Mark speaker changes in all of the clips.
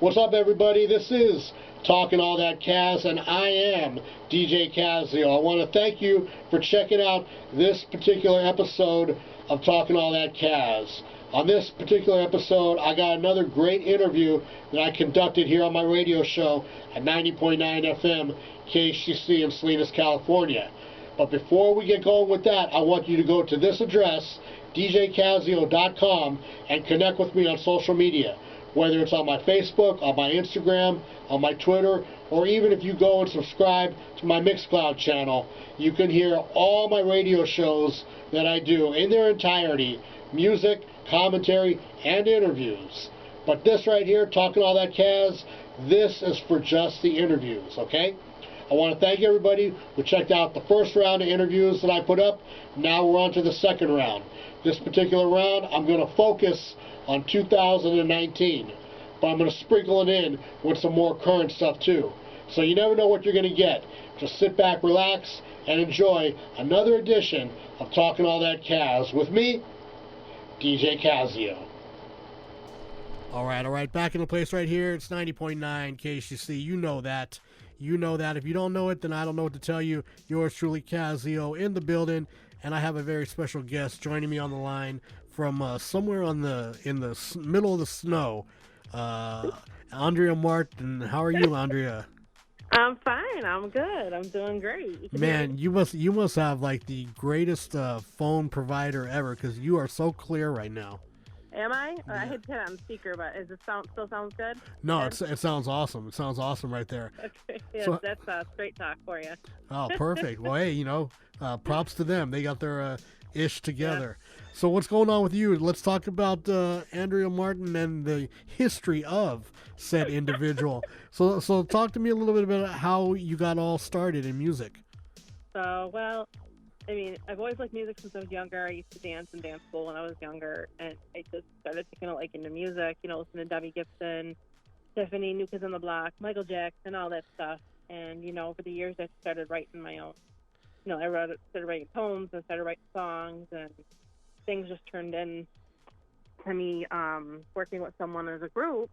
Speaker 1: What's up, everybody? This is Talkin All That Kazz, and I am DJ Kazzeo. I want to thank you for checking out this particular episode of Talkin All That Kazz. On this particular episode, I got another great interview that I conducted here on my radio show at 90.9 FM KHCC in Salinas, California. But before we get going with that, I want you to go to this address, djkazzeo.com, and connect with me on social media. Whether it's on my Facebook, on my Instagram, on my Twitter, or even if you go and subscribe to my Mixcloud channel, you can hear all my radio shows that I do in their entirety, music, commentary, and interviews. But this right here, Talkin All That Kazz, this is for just the interviews, okay? I want to thank everybody who checked out the first round of interviews that I put up. Now we're on to the second round. This particular round, I'm going to focus on 2019, but I'm going to sprinkle it in with some more current stuff too. So you never know what you're going to get. Just sit back, relax, and enjoy another edition of Talkin All That Kazz with me, DJ Kazzeo. All right, back in the place right here. It's 90.9 KHCC. You know that. You know that. If you don't know it, then I don't know what to tell you. Yours truly, Kazzeo, in the building, and I have a very special guest joining me on the line from somewhere in the middle of the snow. Andrea Martin. How are you, Andrea?
Speaker 2: I'm fine. I'm good. I'm doing great.
Speaker 1: Man, you must have like the greatest phone provider ever, because you are so clear right now.
Speaker 2: Am I?
Speaker 1: Yeah.
Speaker 2: I had put it on speaker, but is it still sounds good?
Speaker 1: No, it sounds awesome. It sounds awesome right there.
Speaker 2: Okay, yes,
Speaker 1: So,
Speaker 2: that's straight talk for you.
Speaker 1: Oh, perfect. Well, hey, props to them. They got their ish together. Yeah. So what's going on with you? Let's talk about Andrea Martin and the history of said individual. So talk to me a little bit about how you got all started in music.
Speaker 2: So, well, I mean, I've always liked music since I was younger. I used to dance in dance school when I was younger, and I just started taking a liking to music, listening to Debbie Gibson, Tiffany, New Kids on the Block, Michael Jackson, all that stuff. And, over the years, I started writing my own. I started writing poems and started writing songs, and things just turned in to me working with someone as a group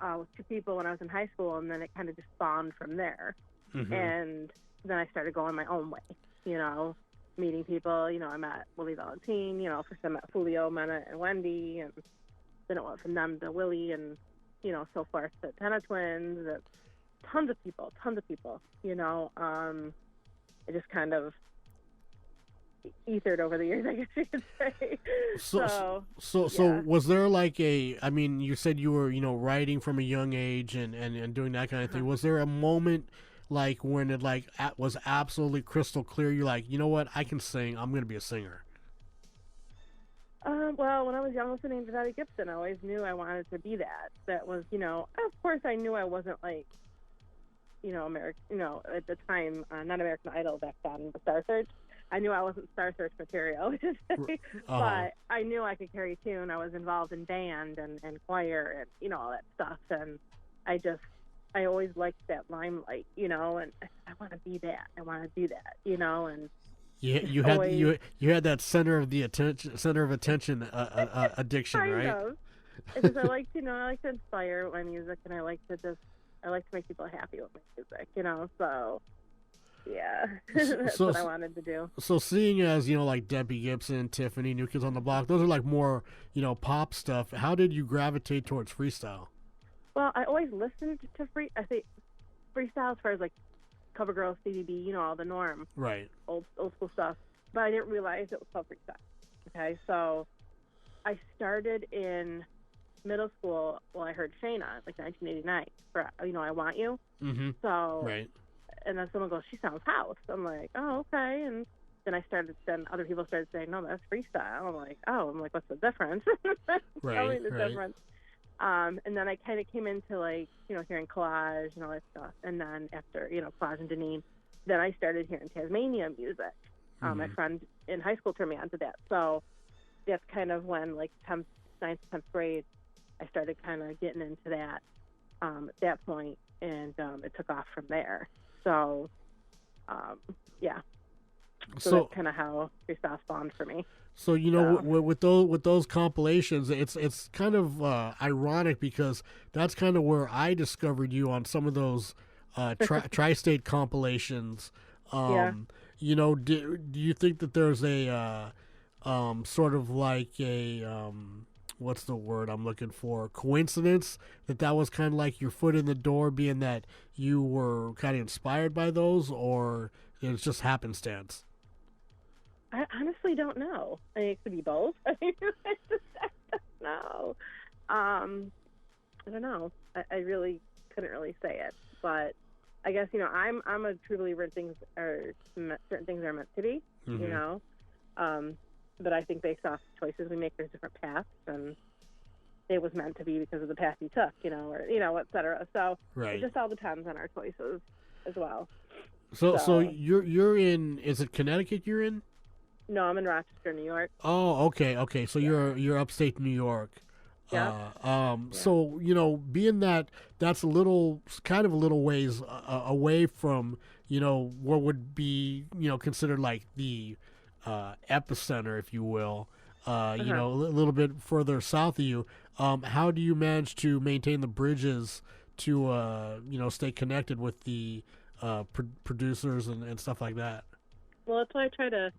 Speaker 2: with two people when I was in high school, and then it kind of just spawned from there. Mm-hmm. And then I started going my own way, meeting people. I met Willie Valentine, first I met Julio, Mena, and Wendy, and then it went from them to Willie, and, so forth to Tenna Twins, tons of people, it just kind of ethered over the years, I guess you could say. So
Speaker 1: was there like you said you were, writing from a young age and doing that kind of thing. Was there a moment like when it was absolutely crystal clear, you're like, you know what, I can sing, I'm going to be a singer?
Speaker 2: Well, when I was young listening to Debbie Gibson, I always knew I wanted to be that. That was, of course I knew I wasn't like, American, at the time, not American Idol back then, but Star Search. I knew I wasn't Star Search material, but I knew I could carry a tune. I was involved in band and choir and, all that stuff. And I always liked that limelight, and I want to be that. I want to do that, and
Speaker 1: you had that center of attention addiction,
Speaker 2: kind
Speaker 1: right?
Speaker 2: Of. Because I like to inspire with my music, and I like to make people happy with my music, so yeah, that's what I wanted to do.
Speaker 1: So seeing as, like Debbie Gibson, Tiffany, New Kids on the Block, those are like more, pop stuff. How did you gravitate towards freestyle?
Speaker 2: Well, I always listened to freestyle as far as like Cover Girl, CDB, all the norm.
Speaker 1: Right.
Speaker 2: Old school stuff. But I didn't realize it was called freestyle. Okay, so I started in middle school. Well, I heard Shayna, like 1989, for, I Want You.
Speaker 1: Mm-hmm.
Speaker 2: So,
Speaker 1: right.
Speaker 2: And then someone goes, she sounds house. I'm like, oh, okay. And then other people started saying, no, that's freestyle. I'm like, what's the difference?
Speaker 1: Right.
Speaker 2: Tell me the difference. And then I kind of came into hearing collage and all that stuff. And then after, collage and Deneen, then I started hearing Tasmania music.
Speaker 1: Mm-hmm.
Speaker 2: My friend in high school turned me on to that. So that's kind of when 9th, 10th grade, I started kind of getting into that at that point, and it took off from there. So, yeah. So that's kind of how freestyle spawned for me.
Speaker 1: So you know, with those compilations, it's kind of ironic because that's kind of where I discovered you on some of those tri-state compilations. You know, do you think that there's a sort of like a what's the word I'm looking for? Coincidence that was kind of like your foot in the door, being that you were kind of inspired by those, or it's just happenstance?
Speaker 2: I honestly don't know. I mean, it could be both. I don't know. I don't know. I really couldn't really say it, but I guess, you know, I'm a true believer in certain things are meant to be. Mm-hmm. You know, but I think based off choices we make, there's different paths, and it was meant to be because of the path you took, you know, or, you know, et cetera. So it just all depends on our choices as well.
Speaker 1: So you're in, is it Connecticut you're in?
Speaker 2: No, I'm in Rochester, New York.
Speaker 1: Oh, okay. So you're upstate New York.
Speaker 2: Yeah.
Speaker 1: So, you know, being that that's a little ways away from, you know, what would be, you know, considered like the epicenter, if you will, you know, a little bit further south of you. How do you manage to maintain the bridges to, you know, stay connected with the producers and stuff like that?
Speaker 2: Well, that's why I try to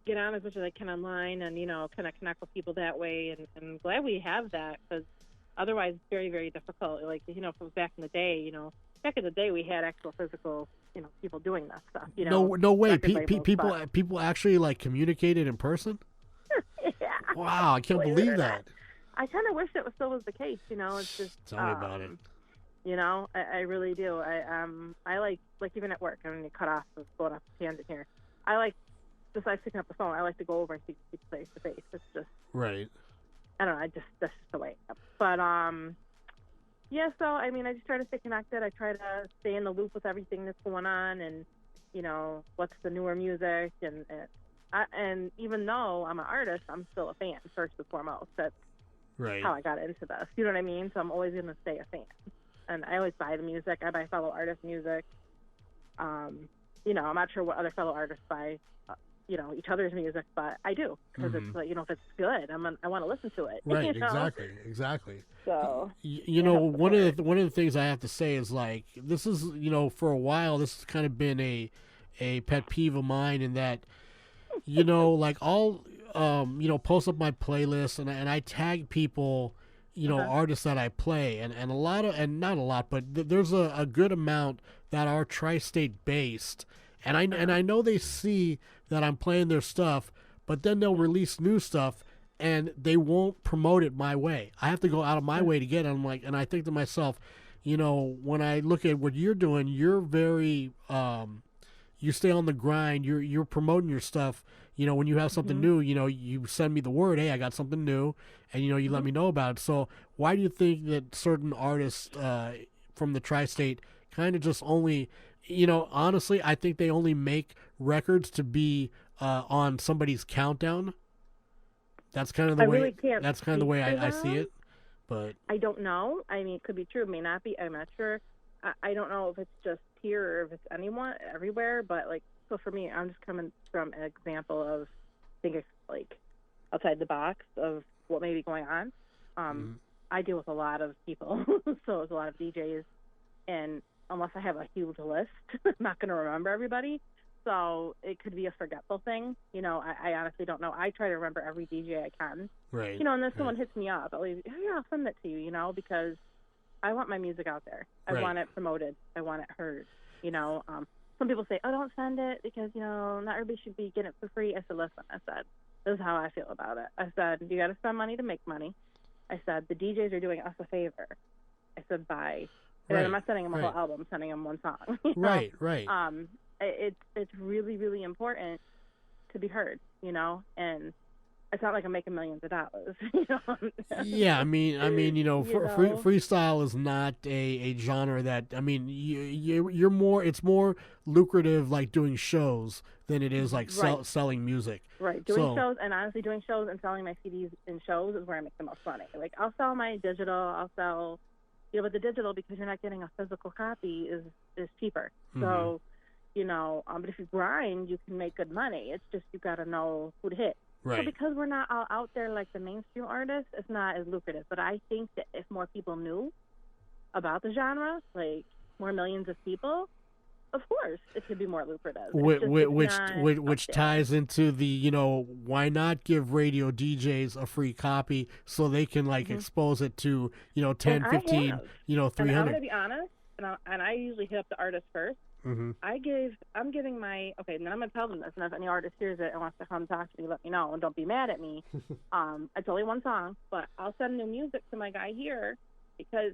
Speaker 2: get on as much as I can online and, you know, kind of connect with people that way. And I'm glad we have that, because otherwise it's very, very difficult. Like, you know, from back in the day, you know, we had actual physical, you know, people doing that stuff. You know,
Speaker 1: no way. People actually like communicated in person.
Speaker 2: Yeah.
Speaker 1: Wow, I can't believe that.
Speaker 2: I kind of wish it still was the case. You know, it's just
Speaker 1: tell me about it.
Speaker 2: You know, I really do. I like even at work. I'm going to cut off the going off the tangent here. I like, besides picking up the phone, I like to go over and see people face to face. It's just
Speaker 1: right.
Speaker 2: I don't know. That's just the way. But yeah. So I mean, I just try to stay connected. I try to stay in the loop with everything that's going on, and you know, what's the newer music, and even though I'm an artist, I'm still a fan first and foremost. That's how I got into this. You know what I mean? So I'm always going to stay a fan, and I always buy the music. I buy fellow artists' music. You know, I'm not sure what other fellow artists buy. You know, each other's music, but I do, because it's like, you know, if it's good, I want to listen to it.
Speaker 1: Right,
Speaker 2: you know?
Speaker 1: exactly.
Speaker 2: So
Speaker 1: you know, one of the things I have to say is, like, this is, you know, for a while this has kind of been a pet peeve of mine, in that, you know, like, I'll you know, post up my playlist and I tag people, you know, artists that I play, and a lot of, and not a lot, but there's a good amount that are tri-state based. And I know they see that I'm playing their stuff, but then they'll release new stuff and they won't promote it my way. I have to go out of my way to get it. I'm like, and I think to myself, you know, when I look at what you're doing, you're very, you stay on the grind. You're promoting your stuff. You know, when you have something new, you know, you send me the word, hey, I got something new, and, you know, you let me know about it. So why do you think that certain artists from the tri-state kind of just only, you know, honestly, I think they only make records to be on somebody's countdown. That's kind of the way. That's kind of the way I see it. But
Speaker 2: I don't know. I mean, it could be true. It may not be. I'm not sure. I don't know if it's just here or if it's anyone everywhere. But like, so for me, I'm just coming from an example of, I think it's like outside the box of what may be going on. I deal with a lot of people, so it's a lot of DJs, and unless I have a huge list, I'm not going to remember everybody. So it could be a forgetful thing. You know, I honestly don't know. I try to remember every DJ I can.
Speaker 1: Right.
Speaker 2: You know, and then someone hits me up, I'll leave, yeah, I'll send it to you, you know, because I want my music out there. I want it promoted. I want it heard. You know, some people say, oh, don't send it because, you know, not everybody should be getting it for free. I said, listen, this is how I feel about it. I said, you got to spend money to make money. I said, the DJs are doing us a favor. I said, bye. And I'm not sending them a whole album. I'm sending them one song. You know?
Speaker 1: Right.
Speaker 2: It's really, really important to be heard, you know, and it's not like I'm making millions of dollars. You know?
Speaker 1: Yeah, I mean, you know, freestyle is not a genre that, I mean, you're more, it's more lucrative like doing shows than it is like selling music.
Speaker 2: Right, doing shows, and honestly, doing shows and selling my CDs in shows is where I make the most money. Like, I'll sell my digital, I'll sell, you know, but the digital, because you're not getting a physical copy, is cheaper. So, But if you grind, you can make good money. It's just you got to know who to hit.
Speaker 1: Right.
Speaker 2: So because we're not all out there like the mainstream artists, it's not as lucrative. But I think that if more people knew about the genre, like more millions of people, of course it could be more lucrative.
Speaker 1: Which ties into the, why not give radio DJs a free copy so they can expose it to 10, 15, 300.
Speaker 2: And I'm gonna be honest, and I usually hit up the artist first.
Speaker 1: Mm-hmm.
Speaker 2: I'm giving and then I'm gonna tell them this, and if any artist hears it and wants to come talk to me, let me know, and don't be mad at me. It's only one song, but I'll send new music to my guy here because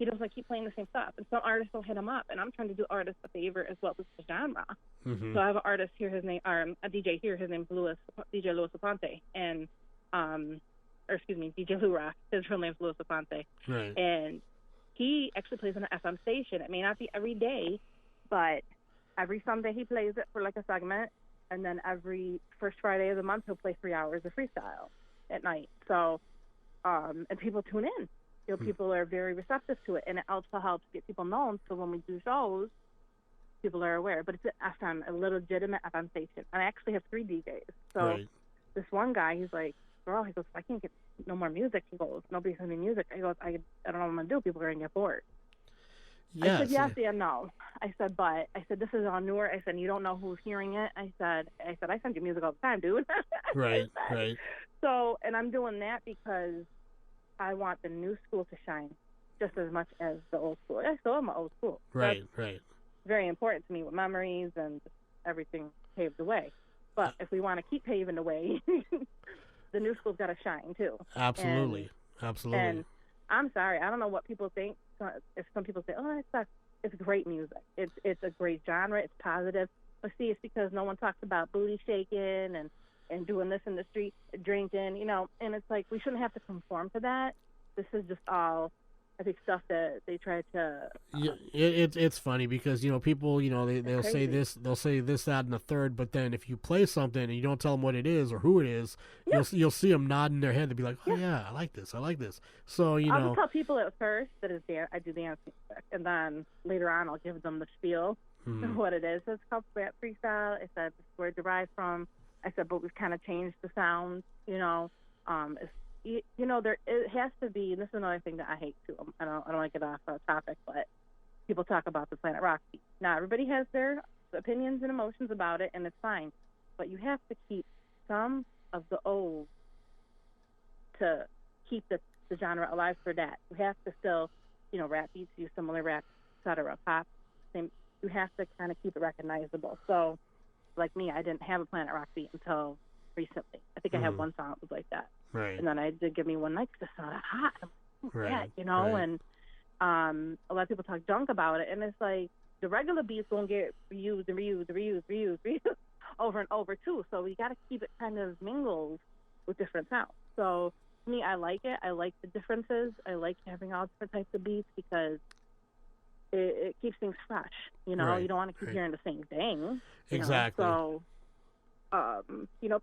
Speaker 2: he doesn't keep playing the same stuff, and some artists will hit him up, and I'm trying to do artists a favor as well with the genre.
Speaker 1: Mm-hmm.
Speaker 2: So I have an artist here, a DJ here, his name's DJ Louis Aponte, and DJ Lou Rock, his real name's Louis Aponte,
Speaker 1: right?
Speaker 2: And he actually plays on an FM station. It may not be every day, but every Sunday he plays it for a segment, and then every first Friday of the month he'll play 3 hours of freestyle at night. So, and people tune in. People are very receptive to it, and it also helps get people known. So when we do shows, people are aware. But it's an FM, a legitimate FM station. And I actually have 3 DJs. So This one guy, he's like, girl, he goes, I can't get no more music. He goes, nobody's sending me music. He goes, I don't know what I'm going to do. People are going to get bored. Yes. I said, yes and no. I said, this is all newer. I said, you don't know who's hearing it. I said, I send you music all the time, dude.
Speaker 1: Right.
Speaker 2: So, and I'm doing that because I want the new school to shine just as much as the old school. I still am an old school.
Speaker 1: Right.
Speaker 2: Very important to me with memories and everything paved the way. But if we want to keep paving the way, the new school's got to shine too.
Speaker 1: Absolutely.
Speaker 2: And I'm sorry, I don't know what people think. If some people say, "Oh, that sucks," it's great music. It's a great genre. It's positive. But see, it's because no one talks about booty shaking and doing this in the street, drinking, and it's like we shouldn't have to conform to that. This is just all, I think, stuff that they try to.
Speaker 1: It's funny because people they'll say this, that, and the third, but then if you play something and you don't tell them what it is or who it is, you'll see them nodding their head. They'll be like, "Oh yeah, I like this. So
Speaker 2: I'll just tell people at first that I do dance music, and then later on I'll give them the spiel of what it is. So it's called rap freestyle. I said this is where it derived from. I said, but we've kind of changed the sound, it has to be, and this is another thing that I hate too. I don't want to get off topic, but people talk about the Planet Rock beat. Now, everybody has their opinions and emotions about it, and it's fine, but you have to keep some of the old to keep the genre alive for that. You have to still, rap beats, use similar rap, etc., pop, same. You have to kind of keep it recognizable. So, like me, I didn't have a Planet Rock beat until recently. I think I had one song that was like that.
Speaker 1: Right.
Speaker 2: And then I did give me one night because it sounded hot. I'm like,
Speaker 1: right.
Speaker 2: And a lot of people talk junk about it. And it's like the regular beats going to get reused over and over too. So we got to keep it kind of mingled with different sounds. So to me, I like it. I like the differences. I like having all different types of beats because it keeps things fresh. You don't want to keep hearing the same thing.
Speaker 1: Exactly.
Speaker 2: So,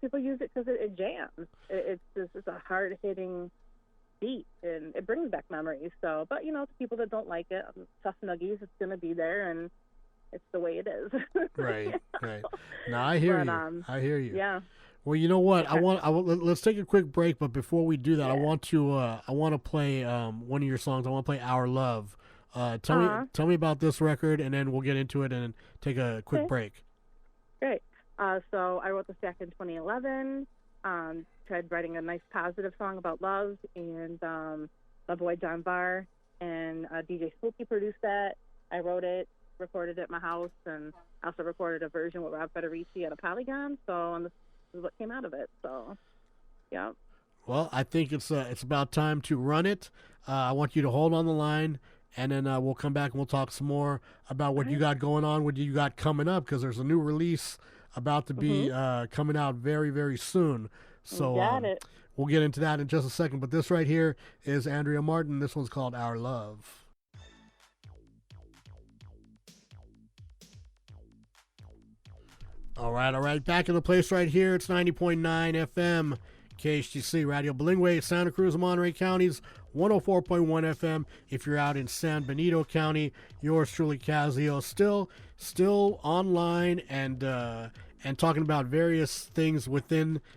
Speaker 2: people use it because it jams. It's a hard-hitting beat, and it brings back memories. So, but, to people that don't like it, tough nuggies, it's going to be there, and it's the way it is.
Speaker 1: Right. No, I hear you. I hear you.
Speaker 2: Yeah.
Speaker 1: Well, you know what? Let's take a quick break, but before we do that, I want to play one of your songs. I want to play Our Love. Tell me about this record, and then we'll get into it and take a quick break.
Speaker 2: Great. So I wrote this back in 2011. Tried writing a nice positive song about love, and my boy John Barr and DJ Spooky produced that. I wrote it, recorded it at my house, and also recorded a version with Rob Federici at a Polygon. And this is what came out of it. So, yeah. Well,
Speaker 1: I think it's about time to run it. I want you to hold on the line. And then we'll come back and we'll talk some more about what you got going on, what you got coming up, because there's a new release about to be coming out very, very soon. So we'll get into that in just a second. But this right here is Andrea Martin. This one's called Our Love. All right. Back in the place right here. It's 90.9 FM, KHTC Radio Bilingüe, Santa Cruz and Monterey Counties, 104.1 FM. If you're out in San Benito County, yours truly, Kazzeo, still online and talking about various things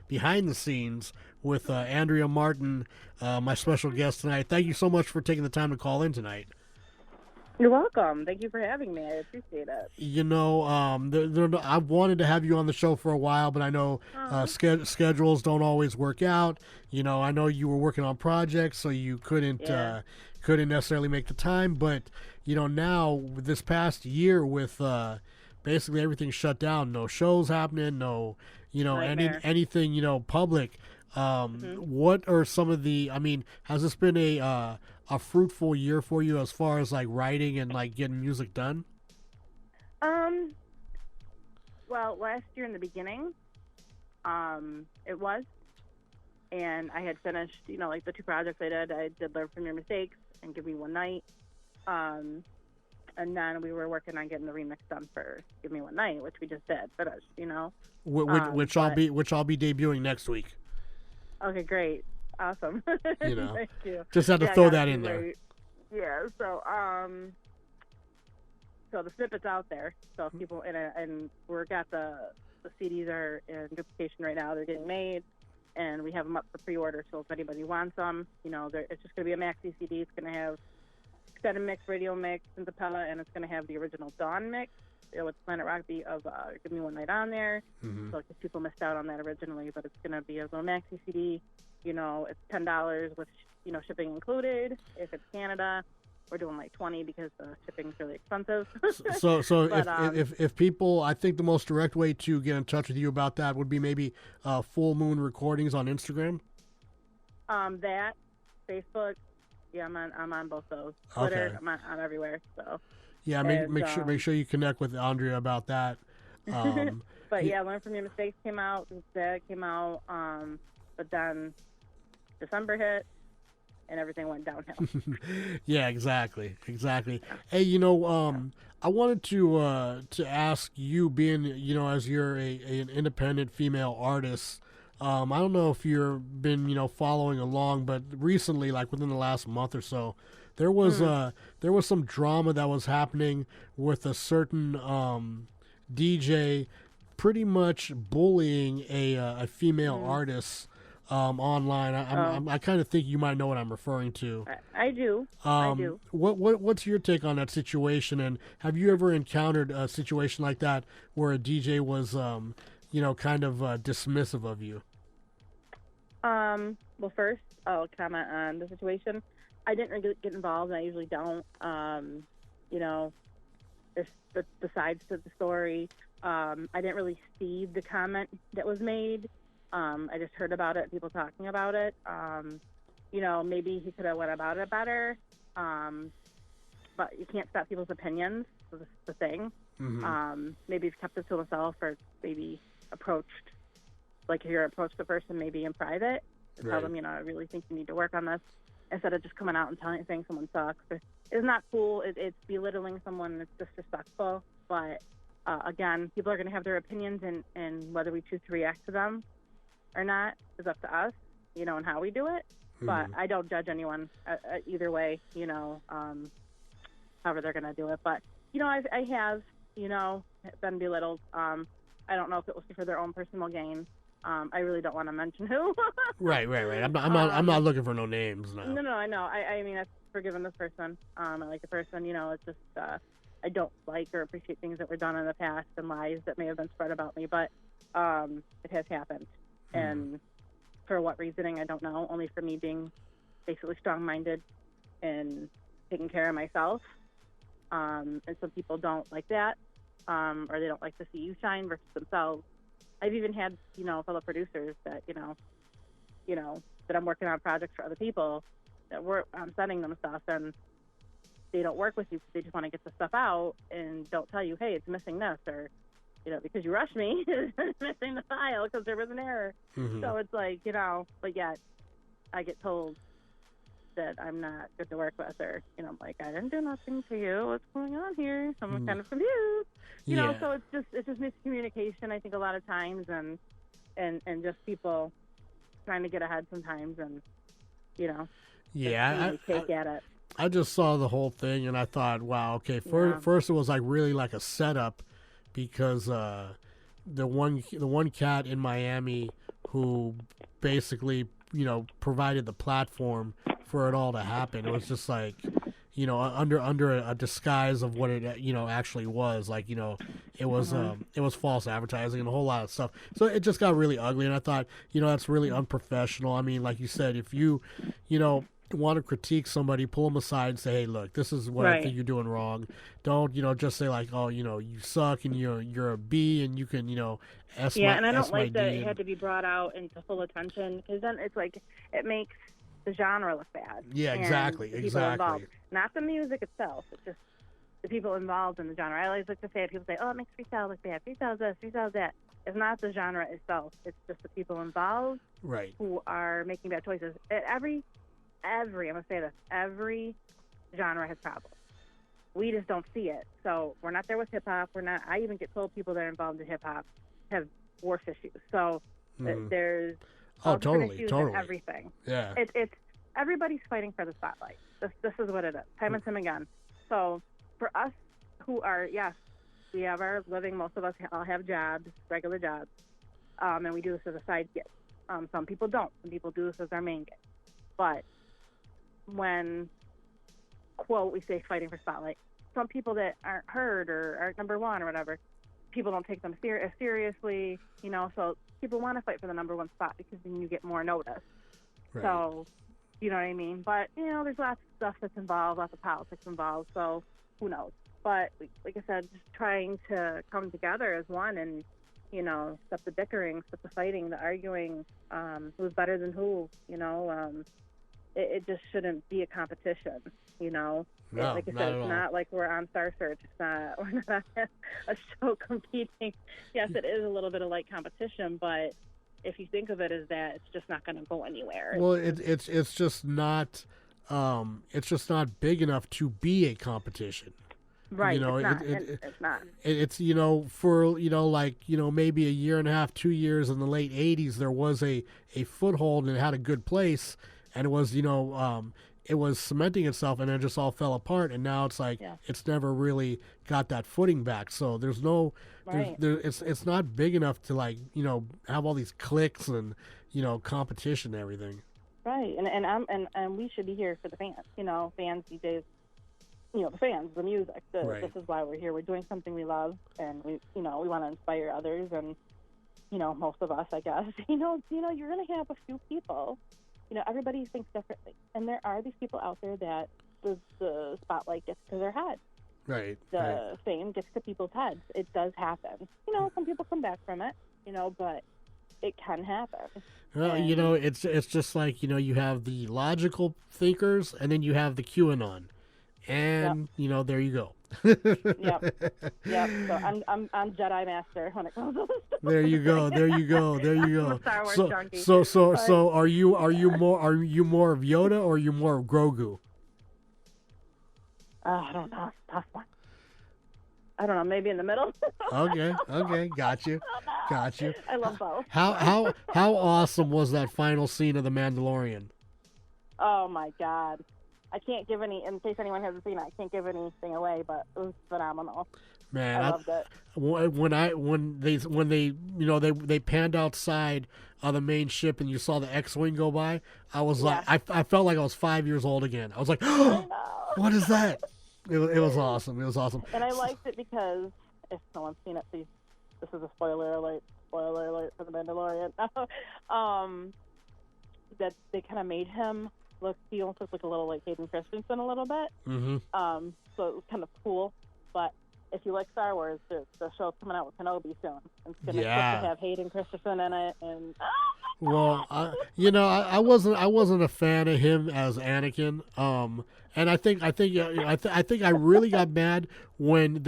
Speaker 1: behind the scenes with Andrea Martin, my special guest tonight. Thank you so much for taking the time to call in tonight.
Speaker 2: You're welcome. Thank you for having me. I appreciate it.
Speaker 1: You know, I've wanted to have you on the show for a while, but I know schedules don't always work out. You know, I know you were working on projects, so you couldn't necessarily make the time. But you know, now this past year with basically everything shut down, no shows happening, no, you know, anything, you know, public. What are some of the? I mean, has this been a fruitful year for you as far as like writing and like getting music done?
Speaker 2: Well, last year in the beginning, it was, and I had finished, you know, like the 2 projects I did. I did Learn From Your Mistakes and Give Me One Night, and then we were working on getting the remix done for Give Me One Night, which we just did. But you know,
Speaker 1: which I'll be debuting next week.
Speaker 2: Okay, great. Awesome.
Speaker 1: You know,
Speaker 2: thank you.
Speaker 1: Just had to throw that in there.
Speaker 2: Yeah. So, so the snippet's out there. So if people and we've got the CDs are in duplication right now. They're getting made, and we have them up for pre-order. So if anybody wants them, you know, it's just going to be a maxi CD. It's going to have extended mix, radio mix, and Synthapella, and it's going to have the original Dawn mix with Planet Rock beat of Give Me One Night on there. So because people missed out on that originally, but it's going to be a little maxi CD. You know, it's $10 with, you know, shipping included. If it's Canada, we're doing like $20 because the shipping's really expensive.
Speaker 1: So but, if people, I think the most direct way to get in touch with you about that would be maybe Full Moon Recordings on Instagram.
Speaker 2: That, Facebook, yeah, I'm on both those. Twitter, okay. I'm on everywhere. So
Speaker 1: yeah, make sure you connect with Andrea about that.
Speaker 2: But yeah, Learn From Your Mistakes came out. That came out. But then December hit, and everything went downhill.
Speaker 1: Yeah, exactly. Hey, you know, I wanted to ask you, being, you know, as you're an independent female artist, I don't know if you've been, you know, following along, but recently, like within the last month or so, there was some drama that was happening with a certain DJ, pretty much bullying a female artist. Online. I kind of think you might know what I'm referring to.
Speaker 2: I do. I do.
Speaker 1: What's your take on that situation? And have you ever encountered a situation like that where a DJ was, you know, kind of dismissive of you?
Speaker 2: Well, first I'll comment on the situation. I didn't really get involved, and I usually don't. You know, there's the sides to the story. I didn't really see the comment that was made. I just heard about it, people talking about it. You know, maybe he could have went about it better. But you can't stop people's opinions. So this is the thing. Maybe he's kept it to himself, or maybe approached, like if you're approached the person maybe in private, to tell them, you know, I really think you need to work on this, instead of just coming out and saying someone sucks. It's not cool. It's belittling someone. It's disrespectful. But again, people are going to have their opinions, and whether we choose to react to them or not is up to us, you know, and how we do it. But I don't judge anyone either way, you know, however they're going to do it. But, you know, I have, you know, been belittled. I don't know if it was for their own personal gain. I really don't want to mention who. Right.
Speaker 1: I'm not looking for no names.
Speaker 2: No, I know. I mean, I've forgiven this person. I like the person, you know, it's just, I don't like or appreciate things that were done in the past and lies that may have been spread about me, but it has happened. And for what reasoning, I don't know. Only for me being basically strong-minded and taking care of myself. And some people don't like that, or they don't like to see you shine versus themselves. I've even had, you know, fellow producers that, you know, that I'm working on projects for other people that I'm sending them stuff, and they don't work with you because they just want to get the stuff out and don't tell you, hey, it's missing this, or, you know, because you rushed me, it's missing the file because there was an error. So it's like, you know, but yet I get told that I'm not good to work with, or, you know, I'm like, I didn't do nothing to you. What's going on here? I'm kind of confused. You know, so it's just miscommunication, I think, a lot of times, and just people trying to get ahead sometimes, and
Speaker 3: Yeah,
Speaker 2: take at it.
Speaker 3: I just saw the whole thing and I thought, wow, okay. First it was like really like a setup, because the one cat in Miami who basically provided the platform for it all to happen. It was just like under a disguise of what it actually was. Like it was false advertising and a whole lot of stuff. So it just got really ugly, and I thought that's really unprofessional. I mean, like you said, if you want to critique somebody, pull them aside and say, hey, look, this is what I think you're doing wrong. Don't just say like, oh, you suck and you're a B and you can S my,
Speaker 2: and I don't like that
Speaker 3: it
Speaker 2: had to be brought out into full attention, because then it's like it makes the genre look bad.
Speaker 3: Yeah, exactly.
Speaker 2: Involved. Not the music itself. It's just the people involved in the genre. I always like to say it. People say, oh, it makes freestyle look bad. Freestyle's this, freestyle's that. It's not the genre itself. It's just the people involved who are making bad choices. Every I'm going to say this, every genre has problems. We just don't see it. So we're not there with hip-hop. I even get told people that are involved in hip-hop have worse issues. So there's
Speaker 3: totally
Speaker 2: in everything.
Speaker 3: Yeah.
Speaker 2: It's everybody's fighting for the spotlight. This is what it is, time and time again. So for us who are, yes, we have our living, most of us all have jobs, regular jobs, and we do this as a side gig. Some people don't. Some people do this as their main gig. But when, quote, we say fighting for spotlight, some people that aren't heard or aren't number one or whatever, people don't take them as seriously, so people want to fight for the number one spot because then you get more notice.
Speaker 3: Right.
Speaker 2: So, you know what I mean? But, there's lots of stuff that's involved, lots of politics involved, so who knows? But, like I said, just trying to come together as one and, stop the bickering, stop the fighting, the arguing, who's better than who, it just shouldn't be a competition,
Speaker 3: No,
Speaker 2: like I said, it's not like we're on Star Search. We're not on a show competing. Yes, it is a little bit of like competition, but if you think of it as that, it's just not going to go anywhere.
Speaker 3: Well, it's just not big enough to be a competition.
Speaker 2: Right. It's not.
Speaker 3: It's for maybe a year and a half, 2 years in the late 80s, there was a foothold and it had a good place, and it was it was cementing itself, and it just all fell apart, and now it's like it's never really got that footing back. So there's no, it's not big enough to have all these clicks and competition and everything.
Speaker 2: Right, and we should be here for the fans. Fans these days. The fans, the music. This is why we're here. We're doing something we love, and we want to inspire others, and most of us, I guess. You're going to have a few people. Everybody thinks differently. And there are these people out there that the spotlight gets to their head.
Speaker 3: Right.
Speaker 2: The fame gets to people's heads. It does happen. Some people come back from it, but it can happen.
Speaker 3: Well, it's just like, you have the logical thinkers, and then you have the QAnon. And, there you go.
Speaker 2: Yep. So I'm Jedi Master when it comes to this stuff.
Speaker 3: There you go.
Speaker 2: I'm a Star Wars junkie.
Speaker 3: So are you more of Yoda or are you more of Grogu?
Speaker 2: I don't know. It's a tough one. I don't know. Maybe in the middle.
Speaker 3: Okay. Got you.
Speaker 2: I love both.
Speaker 3: How awesome was that final scene of The Mandalorian?
Speaker 2: Oh my God. I can't give any, in case anyone hasn't seen it, I can't give anything away, but it was phenomenal.
Speaker 3: Man,
Speaker 2: I loved it.
Speaker 3: When they panned outside on the main ship and you saw the X-wing go by, I was like, I felt like I was 5 years old again. I was like, oh, what is that? It was awesome.
Speaker 2: And I liked it because if no one's seen it, please, this is a spoiler alert for The Mandalorian. That they kind of made him he almost looks like a little like Hayden Christensen a little bit.
Speaker 3: Mm-hmm.
Speaker 2: So it was kind of cool. But if you like Star Wars, the show's coming out with Kenobi soon. It's going to have Hayden Christensen in it, and
Speaker 3: well, I wasn't a fan of him as Anakin. And I think I really got mad when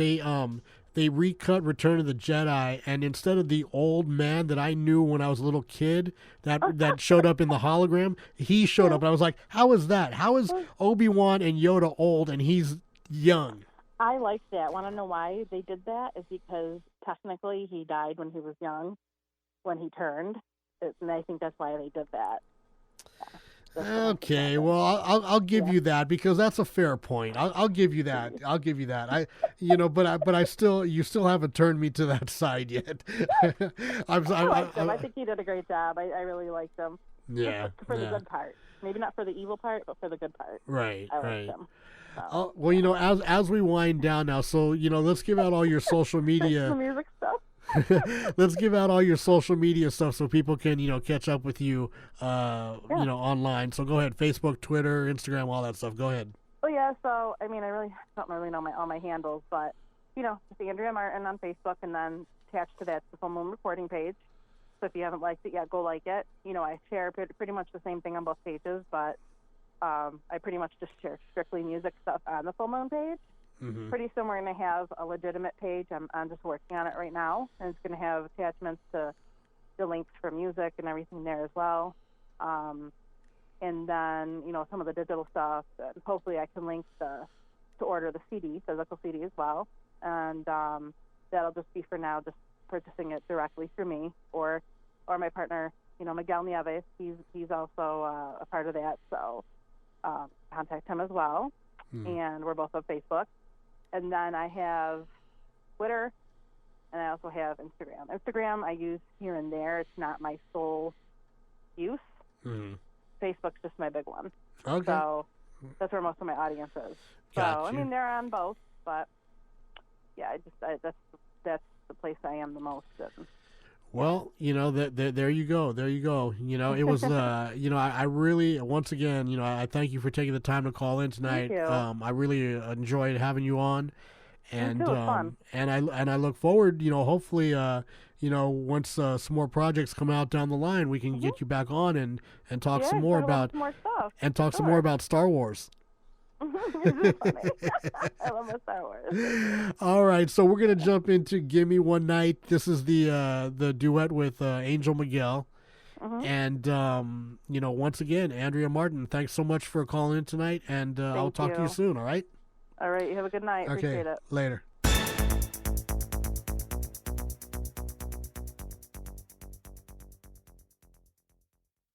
Speaker 3: they recut Return of the Jedi, and instead of the old man that I knew when I was a little kid that showed up in the hologram, he showed up, and I was like, how is that? How is Obi-Wan and Yoda old and he's young?
Speaker 2: I like that. Want to know why they did that? Is because technically he died when he was young, when he turned. and I think that's why they did that.
Speaker 3: Okay, well, I'll give you that because that's a fair point. I'll give you that. I'll give you that. You still haven't turned me to that side yet.
Speaker 2: I liked him. I think he did a great job. I really liked him.
Speaker 3: Yeah,
Speaker 2: for the good part. Maybe not for the evil part, but for the good part.
Speaker 3: Right,
Speaker 2: I liked
Speaker 3: right.
Speaker 2: him. So,
Speaker 3: well, as we wind down now, so let's give out all your social media.
Speaker 2: The music stuff.
Speaker 3: Let's give out all your social media stuff so people can, catch up with you, online. So go ahead, Facebook, Twitter, Instagram, all that stuff. Go ahead.
Speaker 2: Oh yeah. So I really don't really know all my handles, but just Andrea Martin on Facebook, and then attached to that's the Full Moon Recording page. So if you haven't liked it yet, go like it. I share pretty much the same thing on both pages, but I pretty much just share strictly music stuff on the Full Moon page.
Speaker 3: Mm-hmm.
Speaker 2: Pretty soon we're going to have a legitimate page. I'm just working on it right now, and it's going to have attachments to the links for music and everything there as well. And then, some of the digital stuff. And hopefully I can link to order the physical CD as well. And that'll just be for now, just purchasing it directly through me or my partner, Miguel Nieves. He's also a part of that, so contact him as well. And we're both on Facebook. And then I have Twitter, and I also have Instagram. Instagram I use here and there. It's not my sole use.
Speaker 3: Mm-hmm.
Speaker 2: Facebook's just my big one.
Speaker 3: Okay.
Speaker 2: So that's where most of my audience is.
Speaker 3: Gotcha.
Speaker 2: So, they're on both, but yeah, that's the place I am the most in.
Speaker 3: Well, there you go. There you go. It was, I really, once again, I thank you for taking the time to call in tonight.
Speaker 2: Thank you.
Speaker 3: I really enjoyed having you on, and
Speaker 2: Me too, it was fun.
Speaker 3: and I look forward, hopefully, once some more projects come out down the line, we can get you back on and talk some more about
Speaker 2: more stuff.
Speaker 3: and talk some more about Star Wars.
Speaker 2: It's funny. I love my Star Wars.
Speaker 3: All right, so we're gonna jump into "Gimme One Night." This is the duet with Angel Miguel, and once again, Andrea Martin. Thanks so much for calling in tonight, and I'll talk to you soon. All right.
Speaker 2: All right. You have a good night.
Speaker 3: Okay.
Speaker 2: Appreciate it.
Speaker 3: Later.